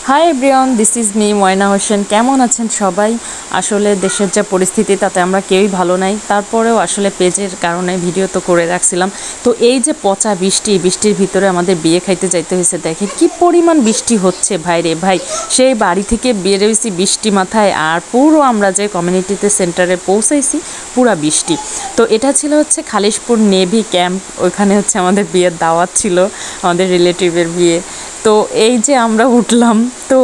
High everyone, this is Miss Moyna Hossain. কেমন আছেন সবাই? আসলে দেশের যা পরিস্থিতি তাতে আমরা কেউই ভালো নাই, তারপরেও আসলে পেজের কারণে ভিডিও তো করে রাখছিলাম। তো এই যে পচা বৃষ্টির ভিতরে আমাদের বিয়ে খাইতে যাইতে হয়েছে। দেখে কি পরিমাণ বৃষ্টি হচ্ছে ভাই রে ভাই। সেই বাড়ি থেকে বেরোইছি বৃষ্টি মাথায়, আর পুরো আমরা যে কমিউনিটিতে সেন্টারে পৌঁছাইছি পুরা বৃষ্টি। তো এটা ছিল হচ্ছে খালিশপুর নেভি ক্যাম্প, ওইখানে হচ্ছে আমাদের বিয়ের দাওয়াত ছিল, আমাদের রিলেটিভের বিয়ে। তো এই যে আমরা উঠলাম, তো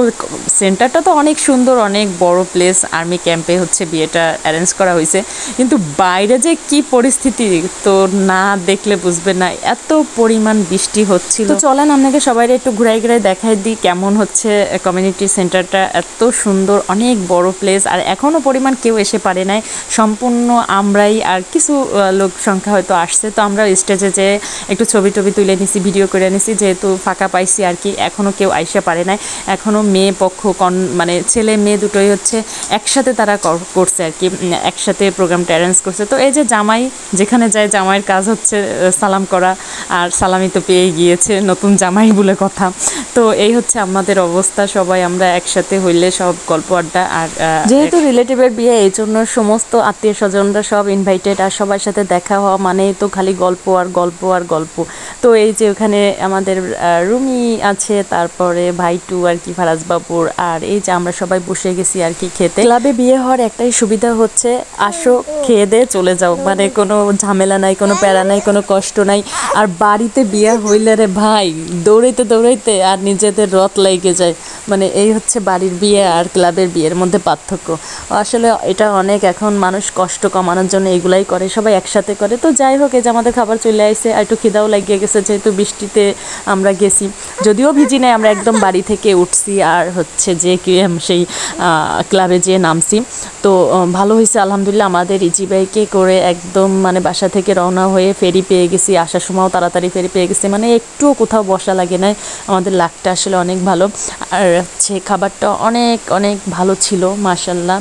সেন্টারটা তো অনেক সুন্দর, অনেক বড় প্লেস, আর্মি ক্যাম্পে হচ্ছে বিয়েটা অ্যারেঞ্জ করা হয়েছে। কিন্তু বাইরে যে কি পরিস্থিতি তো না দেখলে বুঝবে না, এত পরিমাণ বৃষ্টি হচ্ছিল। তো চলেন আপনাকে সবাই একটু ঘুরাই ঘুরাই দেখাই দিই কেমন হচ্ছে কমিউনিটি সেন্টারটা। এত সুন্দর, অনেক বড় প্লেস, আর এখনও পরিমাণ কেউ এসে পারে নাই, সম্পূর্ণ আমরাই আর কিছু লোক সংখ্যা হয়তো আসছে। তো আমরা স্টেজে যে একটু ছবি টবি তুলে নিছি, ভিডিও করে নিছি, যেহেতু ফাঁকা পাইছি আর কি। এখনও কেউ আইসা পারে নাই, এখনও মেয়ে পক্ষ মানে ছেলে মেয়ে দুটোই হচ্ছে একসাথে তারা করছে আর কি, একসাথে প্রোগ্রামটা অ্যারেঞ্জ করছে। তো এই যে জামাই যেখানে যায়, জামাইয়ের কাজ হচ্ছে সালাম করা, আর সালামি তো পেয়ে গিয়েছে, নতুন জামাই বলে কথা। তো এই হচ্ছে আমাদের অবস্থা, সবাই আমরা একসাথে হইলে সব গল্প আড্ডা। আর যেহেতু রিলেটিভের বিয়ে, এই জন্য সমস্ত আত্মীয় স্বজনরা সব ইনভাইটেড, আর সবার সাথে দেখা হওয়া মানে তো খালি গল্প আর গল্প আর গল্প। তো এই যে ওখানে আমাদের রুমি আছে, তারপরে ভাইটু আর কি ফারাজ বাবুর, আর এই যে আমরা সবাই বসে গেছি আর কি খেতে। ক্লাবে বিয়ে হওয়ার একটাই সুবিধা হচ্ছে, আসো খেয়ে দিয়ে চলে যাও, মানে কোনো ঝামেলা নাই, কোনো প্যারা নাই, কোনো কষ্ট নাই। আর বাড়িতে বিয়ে হইলে রে ভাই দৌড়াইতে দৌড়াইতে আর নিজেদের রথ লেগে যায়। মানে এই হচ্ছে বাড়ির বিয়ে আর ক্লাবের বিয়ের মধ্যে পার্থক্য। আসলে এটা অনেক, এখন মানুষ কষ্ট কমানোর জন্য এগুলাই করে, সবাই একসাথে করে। তো যাই হোক, এই যে আমাদের খাবার চলে আসছে, আর একটু খিদাও লাগিয়ে গেছে, যেহেতু বৃষ্টিতে আমরা গেছি, যদিও ভিজি নাই, আমরা একদম বাড়ি থেকে উঠছি আর হচ্ছে যে কি সেই ক্লাবে যেয়ে নামছি। তো ভালো হয়েছে আলহামদুলিল্লাহ, আমাদের ইজি বাইকে করে একদম মানে বাসা থেকে রওনা হয়ে ফেরি পেয়ে গেছি, আসার সময়ও তাড়াতাড়ি ফেরি পেয়ে গেছি, মানে একটুও কোথাও বসা লাগে নাই। আমাদের লাকটা আসলে অনেক ভালো, আর হচ্ছে খাবারটা অনেক অনেক ভালো ছিল মাশাল্লাহ।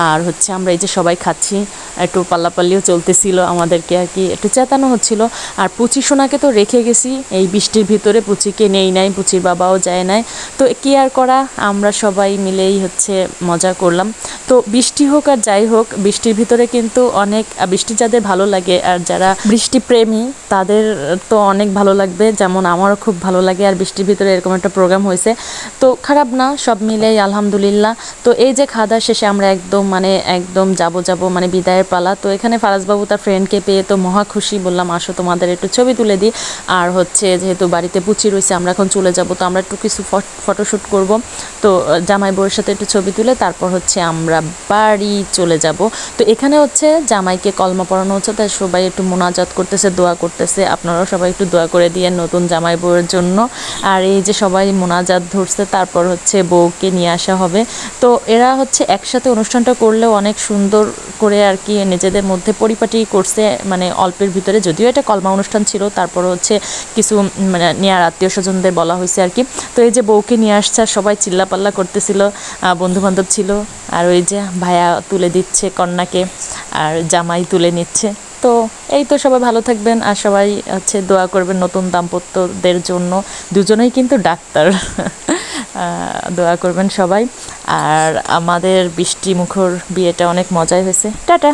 আর হচ্ছে আমরা এই যে সবাই খাচ্ছি, একটু পাল্লাপাল্লিও চলতেছিল, আমাদেরকে আর কি একটু চেতানো হচ্ছিল। আর পুচি সোনাকে তো রেখে গেছি এই বৃষ্টির ভিতরে, পুচিকে নেই নাই, পুচির বাবাও যায় নাই। তো কি আর করা, আমরা সবাই মিলেই হচ্ছে মজা করলাম। তো বৃষ্টি হোক আর যাই হোক, বৃষ্টির ভিতরে কিন্তু অনেক, বৃষ্টি যাদের ভালো লাগে আর যারা বৃষ্টি প্রেমী তাদের তো অনেক ভালো লাগবে, যেমন আমারও খুব ভালো লাগে। আর বৃষ্টির ভিতরে এরকম একটা প্রোগ্রাম হয়েছে, তো খারাপ না, সব মিলেই আলহামদুলিল্লাহ। তো এই যে খাওয়া দাওয়া শেষে আমরা একদম যাব মানে বিদায়ের পালা। তো এখানে ফারাজবাবু তার ফ্রেন্ডকে পেয়ে তো মহা খুশি, বললাম আসো তোমাদের একটু ছবি তুলে দিই। আর হচ্ছে যেহেতু বাড়িতে পুচি রয়েছে, আমরা এখন চলে যাব, তো আমরা একটু কিছু ফটোশ্যুট করব। তো জামাই বউয়ের সাথে একটু ছবি তুলে তারপর হচ্ছে আমরা বাড়ি চলে যাব। তো এখানে হচ্ছে জামাইকে কলমা পড়ানো হচ্ছে, তাই সবাই একটু মোনাজাত করতেছে, দোয়া করতেছে। আপনারাও সবাই একটু দোয়া করে দিয়ে নতুন জামাই বউয়ের জন্য। আর এই যে সবাই মোনাজাত ধরছে, তারপর হচ্ছে বউকে নিয়ে আসা হবে। তো এরা হচ্ছে একসাথে অনুষ্ঠানটা করলেও অনেক সুন্দর করে আর কি নিজেদের মধ্যে পরিপাটি করছে, মানে অল্পের ভিতরে, যদিও এটা কলমা অনুষ্ঠান ছিল, তারপর হচ্ছে কিছু মানে নেয়ার আত্মীয় স্বজনদের বলা হয়েছে আর কি। তো এই যে বউকে নিয়ে আসছে, আর সবাই চিল্লাপাল্লা করতেছিল, বন্ধুবান্ধব ছিল। আর ওই যে ভাইয়া তুলে দিচ্ছে কন্যাকে, আর জামাই তুলে নিচ্ছে। তো এই তো, সবাই ভালো থাকবেন, আর সবাই হচ্ছে দোয়া করবেন নতুন দাম্পত্যদের জন্য। দুজনেই কিন্তু ডাক্তার দোয়া করবেন সবাই। আর আমাদের বৃষ্টি মুখর বিয়েটা অনেক মজাই হয়েছে। টাটা।